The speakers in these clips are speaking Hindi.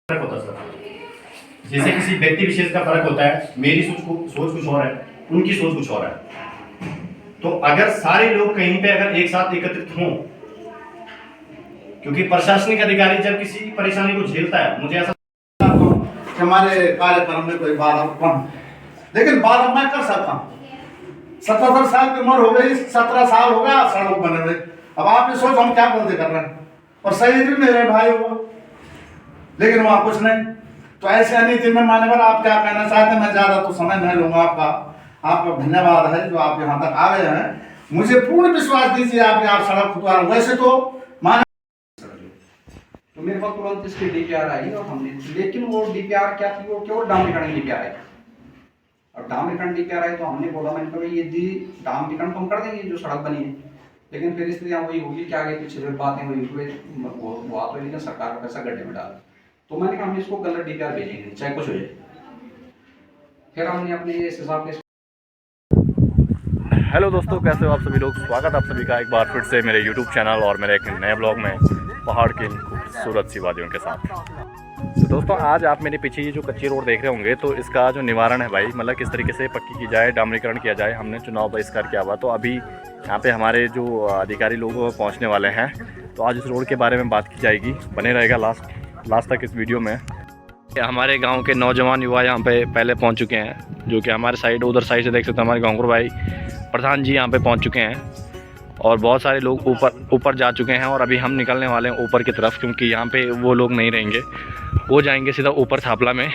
फर्क होता है सर। जैसे किसी व्यक्ति विशेष का फर्क होता है, मेरी सोच कुछ और है, उनकी सोच कुछ और है। तो अगर सारे लोग कहीं पे अगर एक साथ एकत्रित हों, क्योंकि प्रशासनिक अधिकारी जब किसी परेशानी को झेलता है, मुझे ऐसा हमारे कार्यक्रम में कोई बाधा कम, लेकिन बाधा मैं कर सकता हूँ। 77 साल की उम्र हो गई, 17 साल हो गया सड़क बने हुए। अब आप ये सोच हम क्या गलती कर रहे हैं, और सही भी मेरे भाई हो, लेकिन वहाँ कुछ नहीं। तो ऐसे अनिति में मान्यवर आप क्या कहना चाहते हैं? मैं ज्यादा तो समय नहीं लूंगा आपका। आपका धन्यवाद है जो आप यहाँ तक आ गए हैं। मुझे पूर्ण विश्वास दीजिए आप सड़क खुदवा। वैसे तो तो मेरे पास तुरंत इसकी डीपीआर आई और हमने, लेकिन वो डीपीआर क्या थी, वो केवल डामरीकरण की डीपीआर आई। और डामरीकरण डीपीआर आई तो हमने बोला, मैंने कहा ये डामरीकरण तो हम कर देंगे जो सड़क बनी है, लेकिन फिर स्थितियाँ वही होगी कि आगे पीछे बातें हुई वो आ तो, लेकिन सरकार का पैसा गड्ढे में डाल। तो मैंने कहा हम इसको गलत डीपीआर भेजेंगे चाहे कुछ हो जाए। फिर हमने अपने इस हिसाब से। हेलो दोस्तों, कैसे हो आप सभी लोग। स्वागत आप सभी का एक बार फिर से मेरे YouTube चैनल और मेरे एक नए ब्लॉग में पहाड़ की खूबसूरत सी वादियों के साथ। तो दोस्तों, आज आप मेरे पीछे ये जो कच्ची रोड देख रहे होंगे, तो इसका जो निवारण है भाई, मतलब किस तरीके से पक्की की जाए, डामरीकरण किया जाए। हमने चुनाव बहिष्कार किया हुआ, तो अभी यहाँ पे हमारे जो अधिकारी लोग पहुँचने वाले हैं, तो आज इस रोड के बारे में बात की जाएगी। बने रहेगा लास्ट तक इस वीडियो में। हमारे गांव के नौजवान युवा यहाँ पे पहले पहुँच चुके हैं, जो कि हमारे साइड उधर साइड से देख सकते हैं। हमारे गाँव भाई प्रधान जी यहाँ पे पहुँच चुके हैं और बहुत सारे लोग ऊपर जा चुके हैं। और अभी हम निकलने वाले हैं ऊपर की तरफ, क्योंकि यहाँ पे वो लोग नहीं रहेंगे, वो जाएंगे सीधा ऊपर थापला में।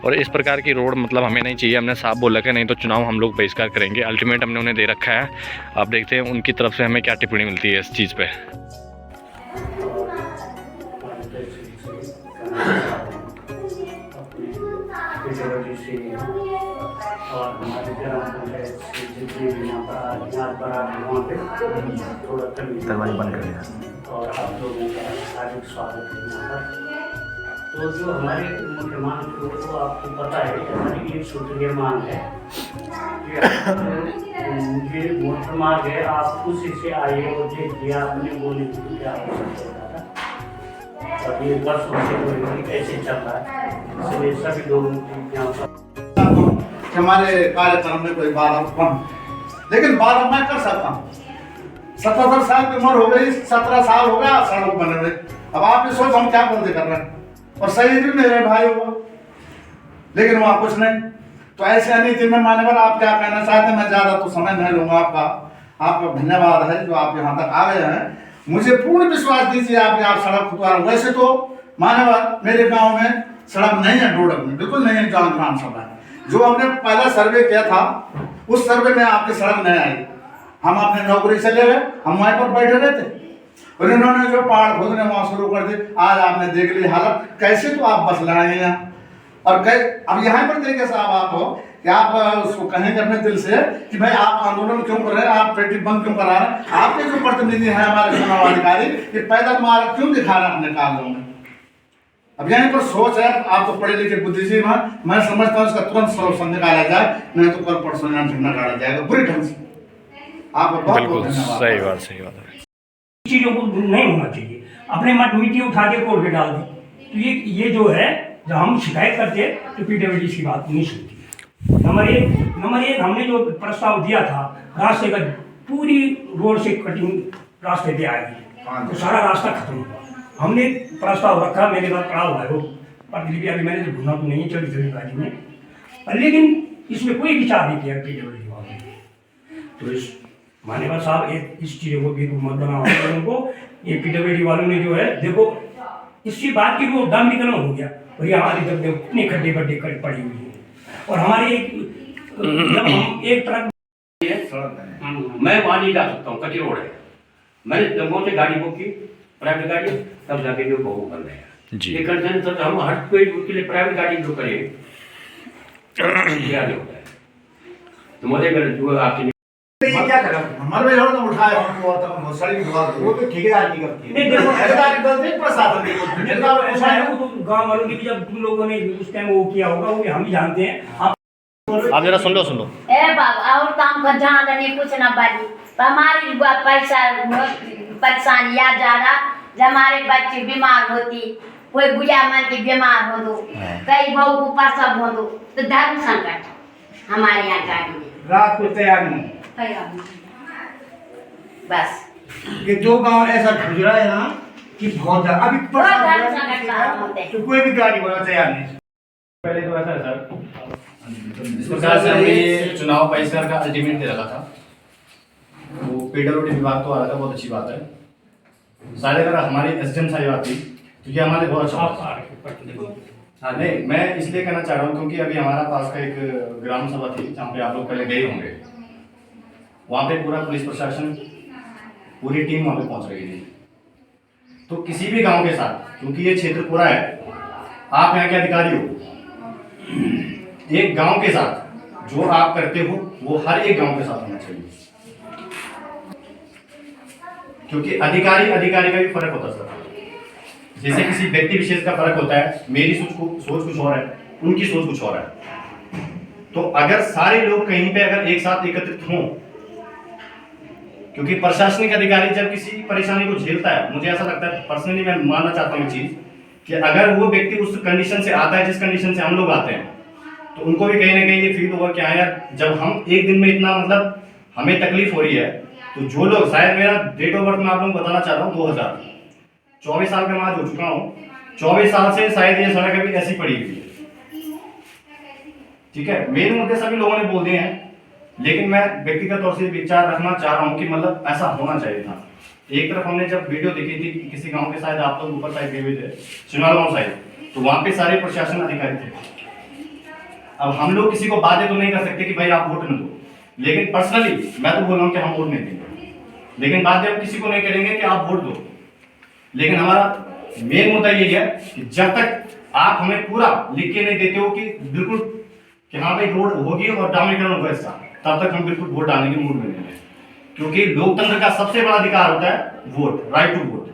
और इस प्रकार की रोड मतलब हमें नहीं चाहिए। हमने साफ बोला कि नहीं तो चुनाव हम लोग बहिष्कार करेंगे। अल्टीमेट हमने उन्हें दे रखा है। आप देखते हैं उनकी तरफ से हमें क्या टिप्पणी मिलती है इस चीज़ पे। और हमारे ग्राम पंचायत से जितने भी यहाँ पर वहाँ पे थोड़ा दरवाजा बंद कर दिया और आप लोगों का हार्दिक स्वागत है यहाँ पर। तो जो हमारे मुख्य मांग तो आपको पता है कि हमारी एक सूत्रीय मांग है कि ये मोटर मार्ग है, आप उसी से आए और देखिए आपने बोले कि क्या आवश्यकता था। और ये वर्षों से कैसे चल रहा है, इसलिए सभी लोगों की यहाँ पर हमारे कार्यक्रम में कोई बाधा कम, लेकिन बाधा मैं कर सकता हूँ। 77 साल की उम्र हो गई, 17 साल हो गया सड़क बने हुए। अब आप ये सोच हम क्या गलती कर रहे हैं, और सही भी मेरे भाई हो, लेकिन वहाँ कुछ नहीं। तो ऐसे अनिति में मान्यवर आप क्या कहना चाहते हैं? मैं ज्यादा तो समय नहीं लूंगा आपका धन्यवाद है जो आप यहाँ तक आ गए हैं। मुझे पूर्ण विश्वास दीजिए आप सड़क खुदवा। वैसे तो मान्यवर मेरे गाँव में सड़क नहीं है, डोडक में बिल्कुल नहीं है। जहाँ ग्राम सभा है, जो हमने पहला सर्वे किया था, उस सर्वे में आपकी सड़क नहीं आई। हम अपने नौकरी से ले गए, हम वहीं पर बैठे रहते और इन्होंने जो पहाड़ खोदने वहां शुरू कर दी। आज आपने देख ली हालत कैसे, तो आप बस लाए हैं। और अब यहाँ पर देखिए साहब, आप हो कि आप उसको कहेंगे अपने दिल से कि भाई आप आंदोलन क्यों कर रहे हैं, आप पेटी बंद क्यों करा रहे हैं। आपके जो प्रतिनिधि हैं हमारे चुनाव अधिकारी, ये पैदल मार्ग क्यों दिखा रहे हैं अपने कागजों में। अब यहीं पर सोच है, आप तो पढ़े लिखे बुद्धिजीवी हैं, मैं समझता हूँ इसका तुरंत सॉल्यूशन निकाला जाए, नहीं तो कल परसों निकाला जाएगा बुरी ढंग से। आपको बहुत सही बात है। चीजों को नहीं होना चाहिए। अपने मिट्टी उठा के कोर्ट में डाल दी, तो ये जो है, जब हम शिकायत करते हैं तो पीडब्ल्यूडी की बात नहीं सुनती। नंबर एक हमने जो प्रस्ताव दिया था रास्ते का, पूरी रोड से कटिंग रास्ते पे आएगी, तो सारा रास्ता खत्म हुआ। हमने प्रस्ताव रखा, मेरे पास पड़ा हुआ है वो प्रतिलिपि, अभी मैंने ढूंढा तो नहीं चली जल्दबाजी में, लेकिन इसमें कोई विचार नहीं किया पीडब्ल्यूडी वालों ने। तो इस मान्यवर साहब इस चीज़ों को भी मत बनाओ लोगों को। ये पीडब्ल्यूडी वालों ने जो है, देखो इसकी बात की वो डामरीकरण हो गया, और ये हमारी जब इतने खड्डे बड्डे कर पड़ी हुई है। और हमारे जब हम एक ट्रक मैं वहाँ नहीं जा सकता हूँ, कच्ची रोड है। मैंने जम्मू से गाड़ी बुक की, प्राइवेट गाड़ी, तब जाके जो बहु कर रहे हैं जी। ये कंसर्न सर, हम हर कोई उसके लिए प्राइवेट गाड़ी जो करें क्या होता है। तो मुझे जो आपसे क्या करा हमारे में तो उठाए हम सड़ी विवाद, वो तो ठेकेदार की गलती है। नहीं देखो, ठेकेदार की गलती है, प्रशासन की गलती है। ऐसा है वो तो गाँव वालों की भी, जब तुम लोगों ने उस टाइम वो किया होगा वो भी हम ही जानते हैं। आप जरा सुन लो। ए बाबा और काम का जहाँ नहीं कुछ ना बाली, हमारी पैसा परेशानी याद जा रहा, जब हमारे बच्चे बीमार होती कोई बुढ़ा मन के बीमार हो दो, कई बहू को प्रसव हो दो, तो धर्म संकट हमारे यहाँ गाड़ी नहीं। रात को तैयार नहीं। बस ये दो गांव ऐसा गुजरा है ना कि बहुत ज्यादा अभी बहुत धर्म संकट का होते हैं। तो कोई भी गाड़ी वाला तैयार नहीं। पहले तो ऐसा है सर, इस प्रकार से हमने चुनाव बहिष्कार का अल्टीमेट दे रखा था। वो पीडब्ल्यूडी विभाग तो आ रहा था, बहुत अच्छी बात है। शायद अगर हमारी एसडीएम साहब आती तो ये हमारे बहुत अच्छा होता। हाँ नहीं, मैं इसलिए कहना चाह रहा हूँ क्योंकि अभी हमारा पास का एक ग्राम सभा थी जहाँ पे आप लोग पहले गए होंगे। वहाँ पे पूरा पुलिस प्रशासन, पूरी टीम वहाँ पे पहुँच रही थी। तो किसी भी गांव के साथ, क्योंकि ये क्षेत्र पूरा है, आप यहाँ के अधिकारी हो, एक गांव के साथ जो आप करते हो वो हर एक गांव के साथ होना चाहिए। क्योंकि अधिकारी का भी फर्क होता है सर। जैसे किसी व्यक्ति विशेष का फर्क होता है, मेरी सोच कुछ और है, उनकी सोच कुछ और है। तो अगर सारे लोग कहीं पे अगर एक साथ एकत्रित हों, क्योंकि प्रशासनिक अधिकारी जब किसी परेशानी को झेलता है, मुझे ऐसा लगता है पर्सनली, मैं मानना चाहता हूँ चीज कि अगर वो व्यक्ति उस कंडीशन से आता है जिस कंडीशन से हम लोग आते हैं, तो उनको भी कहीं ना कहीं ये फील होगा कि हाँ यार, जब हम एक दिन में इतना मतलब हमें तकलीफ हो रही है, तो जो लोग, शायद मेरा डेट ऑफ बर्थ में आप लोगों को बताना चाह रहा हूँ 2000, 24 साल का मैं आज हो चुका हूँ। 24 साल से शायद ये सड़क अभी ऐसी पड़ी हुई है। ठीक है, मेरे मुद्दे सभी लोगों ने बोल दिए हैं, लेकिन मैं व्यक्तिगत तौर से विचार रखना चाह रहा हूँ कि मतलब ऐसा होना चाहिए था। एक तरफ हमने जब वीडियो देखी थी कि किसी गांव के शायद आप लोग ऊपर साइड गए हुए थे, चुनाव गांव साइड, तो वहां पे सारे प्रशासन अधिकारी थे। अब हम लोग किसी को बाध्य तो नहीं कर सकते कि भाई आप वोट न दो, लेकिन पर्सनली मैं तो बोल रहा हूँ कि हम वोट नहीं देंगे, लेकिन बाध्य हम किसी को नहीं करेंगे कि आप वोट दो। लेकिन हमारा मेन मुद्दा यही है कि जब तक आप हमें पूरा लिख के नहीं देते हो कि बिल्कुल कि हाँ भाई रोड होगी और डामरीकरण होगा इसका, तब तक हम बिल्कुल वोट डालने के मूड में नहीं है। क्योंकि लोकतंत्र का सबसे बड़ा अधिकार होता है वोट, राइट टू वोट।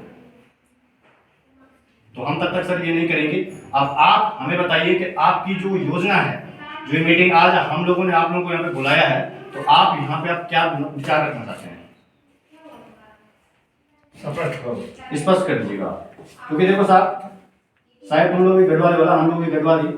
तो हम तब तक सर ये नहीं करेंगे। अब आप हमें बताइए कि आपकी जो योजना है, जो ये मीटिंग आज हम लोगों ने आप लोगों को यहाँ पे बुलाया है, तो आप यहाँ पे आप क्या विचार रखना चाहते हैं, स्पष्ट कर दीजिएगा। क्योंकि देखो साहब, शायद तुम लोग भी गढ़वाली वाला, हम लोग भी गढ़वाली,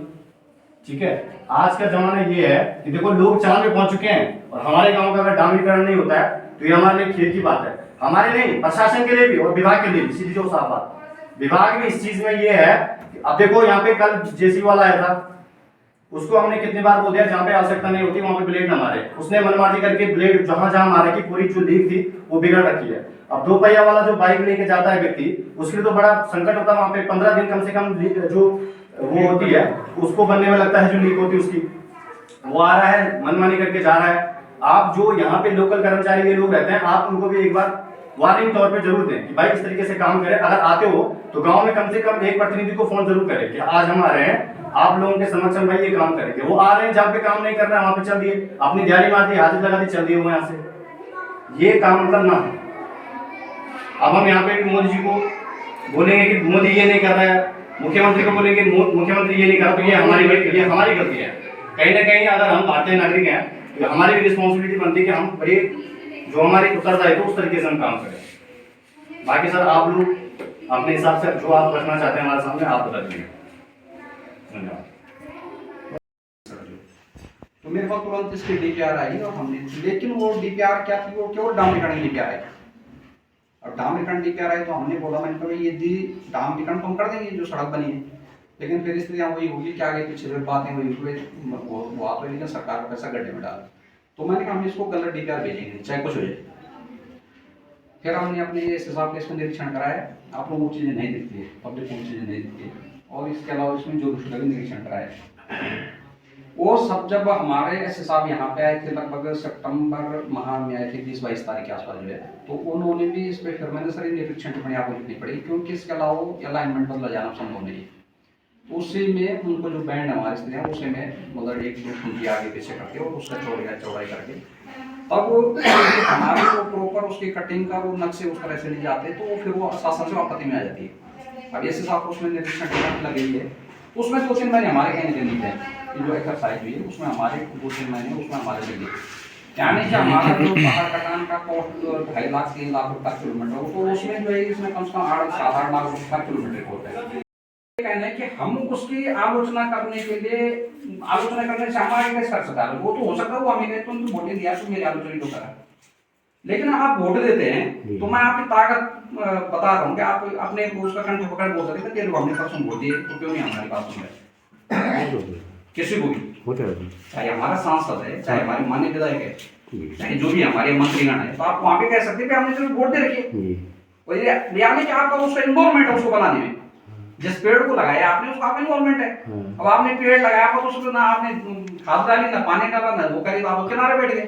ठीक है। आज का जमाना ये है कि देखो लोग चांद पे पहुंच चुके हैं, और हमारे गांव का अगर डामरीकरण नहीं होता है तो ये हमारे लिए खेल की बात है। हमारे नहीं, प्रशासन के लिए भी और विभाग के लिए भी, सीधी जो साफ बात, विभाग भी इस चीज में ये है कि अब देखो यहाँ पे कल जेसीबी वाला आया था, उसको हमने कितनी बार बोल दिया जहाँ पे आवश्यकता नहीं होती वहां पे ब्लेड न मारे, उसने मनमानी करके ब्लेड जहां मारे की पूरी जो लीक थी वो बिगड़ रखी है। अब 2 पहिया वाला जो बाइक लेके जाता है व्यक्ति, उसके लिए तो बड़ा संकट होता है। वहां पे 15 दिन कम से कम जो वो होती है उसको बनने में लगता है, जो लीक होती है उसकी, वो आ रहा है मनमानी करके जा रहा है। आप जो यहाँ पे लोकल कर्मचारी ये लोग रहते हैं, आप उनको भी एक बार वार्निंग तौर पे जरूर दें कि भाई इस तरीके से काम करें। अगर आते हो तो गांव में कम से कम एक प्रतिनिधि को फोन जरूर करें कि आज हम आ रहे हैं, आप लोगों के समक्ष हम भाई ये काम करेंगे। वो आ रहे हैं, जहाँ पे काम नहीं कर रहा है वहां पे चल दिए, अपनी दिहाड़ी मार दी, हाजिर लगा दी, चल दिए वो यहाँ से। ये काम मतलब ना। अब हम यहाँ पे भी मोदी जी को बोलेंगे कि मोदी ये नहीं कर रहा है, मुख्यमंत्री को बोलेंगे मुख्यमंत्री ये नहीं कर रहा, तो ये हमारी गलती है। कहीं ना कहीं अगर हम भारतीय नागरिक हैं तो हमारी भी रिस्पॉन्सिबिलिटी बनती है कि हम बड़े जो हमारे उत्तरदायित्व उस तरीके से हम काम करें। बाकी सर आप लोग अपने हिसाब से जो आप रखना चाहते हैं हमारे सामने आप बता दीजिए। धन्यवाद। तो मेरे पास तुरंत इसकी डीपीआर आई और हमने, लेकिन वो डीपीआर क्या थी, वो केवल डामरीकरण की डीपीआर आई। और डामरीकरण डीपीआर आई तो हमने बोला, मैंने कहा यदि डामरीकरण तो हम कर देंगे जो सड़क बनी है, लेकिन फिर स्थितियाँ वही होगी कि आगे पीछे बातें हुई वो आ तो, लेकिन सरकार का पैसा गड्ढे में डाल। तो मैंने कहा हम इसको गलत डीपीआर भेजेंगे चाहे कुछ हो जाए। फिर हमने अपने इस हिसाब से इसमें निरीक्षण कराया, आप लोगों को चीज़ें नहीं दिखती है, पब्लिक को चीज़ें नहीं दिखती है, और इसके अलावा इसमें जो दूसरा भी निरीक्षण कराया। वो सब जब हमारे एस साहब यहाँ पे आए थे, लगभग सितंबर माह में आए थे, 20-22 तारीख के आसपास जो है, तो उन्होंने भी इस पर फिर मैंने सारी निरीक्षण टिप्पणी आपको लिखनी पड़ी, क्योंकि इसके अलावा अलाइनमेंट बदला जाना संभव नहीं है। उसी में उनको जो बैंड हमारे स्थिति है उसी में मतलब 1-2 फुट आगे पीछे करके और उसका चौड़ाई करके, तब हमारे को प्रॉपर उसकी कटिंग का वो नक्शे उस तरह से नहीं जाते, तो फिर वो शासन से आपत्ति में आ जाती है। अब ऐसे साथ उसमें निरीक्षण लगी है, उसमें 2-3 महीने हमारे कहने के नहीं थे, जो एक्सरसाइज हुई है उसमें हमारे 2-3 महीने उसमें हमारे लगे। यानी कि हमारा जो पहाड़ कटान का कॉस्ट 2.5 लाख 3 लाख रुपये किलोमीटर हो, तो उसमें जो है इसमें कम से कम 7-8 लाख रुपये किलोमीटर होता है। कहना है कि हम उसकी आलोचना करने के लिए, आलोचना करने से हमारे कैसे कर सकता है? वो तो हो सकता है वो हमें कहते तुम वोट दिया तुम मेरी आलोचना तो करा, लेकिन आप वोट देते हैं तो मैं आपकी ताकत बता रहा हूँ कि आप अपने उसका कंठ पकड़ बोल सकते हैं तेरे को हमने परसों वोट दिए तो क्यों नहीं हमारी बात सुन रहे? किसी को भी, चाहे हमारा सांसद है, चाहे हमारे मान्य विधायक है, चाहे जो भी हमारे मंत्रीगण है, तो आप वहाँ पे कह सकते हैं कि हमने जो वोट दे रखी है, यानी कि आपका उसका इन्वॉल्वमेंट है उसको बनाने में। जिस पेड़ को लगाया आपने उसका आपका इन्वॉल्वमेंट है। अब आपने पेड़ लगाया तो उसको ना आपने खाद डाली, ना पानी डाला, ना वो करी, तो आप किनारे बैठ गए।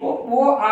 तो वो आप